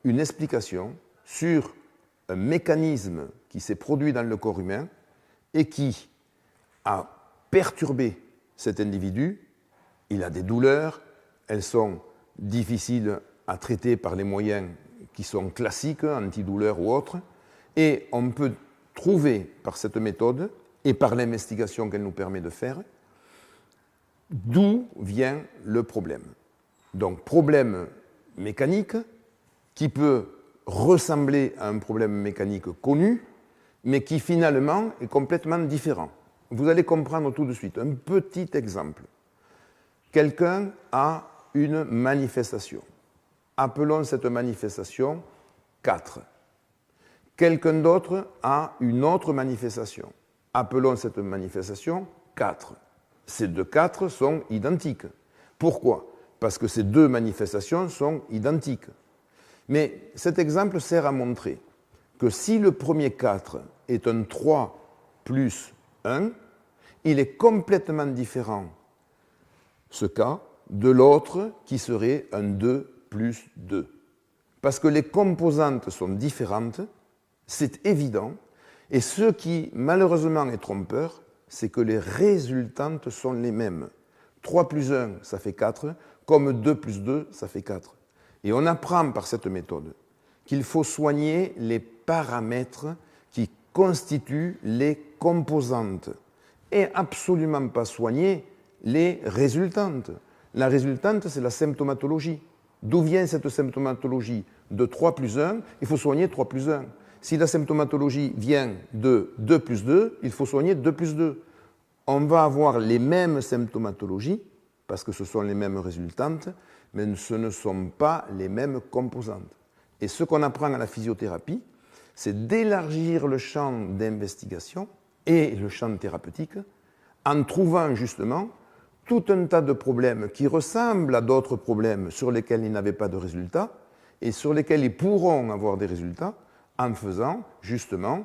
une explication sur un mécanisme qui s'est produit dans le corps humain et qui a perturbé cet individu. Il a des douleurs, elles sont difficiles à traiter par les moyens qui sont classiques, antidouleurs ou autres, et on peut trouver par cette méthode et par l'investigation qu'elle nous permet de faire d'où vient le problème. Donc, problème mécanique qui peut ressembler à un problème mécanique connu, mais qui finalement est complètement différent. Vous allez comprendre tout de suite. Un petit exemple. Quelqu'un a une manifestation. Appelons cette manifestation 4. Quelqu'un d'autre a une autre manifestation. Appelons cette manifestation 4. Ces deux 4 sont identiques. Pourquoi? Parce que ces deux manifestations sont identiques. Mais cet exemple sert à montrer que si le premier 4 est un 3 plus 1, il est complètement différent, ce cas, de l'autre qui serait un 2 plus 2. Parce que les composantes sont différentes, c'est évident, et ce qui malheureusement est trompeur, c'est que les résultantes sont les mêmes. 3 plus 1, ça fait 4, comme 2 plus 2, ça fait 4. Et on apprend par cette méthode qu'il faut soigner les paramètres qui constituent les composantes et absolument pas soigner les résultantes. La résultante, c'est la symptomatologie. D'où vient cette symptomatologie? De 3 plus 1, il faut soigner 3 plus 1. Si la symptomatologie vient de 2 plus 2, il faut soigner 2 plus 2. On va avoir les mêmes symptomatologies, parce que ce sont les mêmes résultantes, mais ce ne sont pas les mêmes composantes. Et ce qu'on apprend à la physiothérapie, c'est d'élargir le champ d'investigation et le champ thérapeutique en trouvant justement tout un tas de problèmes qui ressemblent à d'autres problèmes sur lesquels ils n'avaient pas de résultats et sur lesquels ils pourront avoir des résultats en faisant justement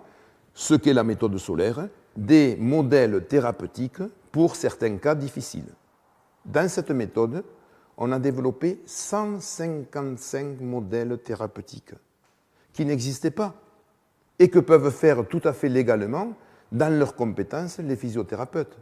ce qu'est la méthode solaire, des modèles thérapeutiques pour certains cas difficiles. Dans cette méthode, on a développé 155 modèles thérapeutiques qui n'existaient pas et que peuvent faire tout à fait légalement, dans leurs compétences, les physiothérapeutes.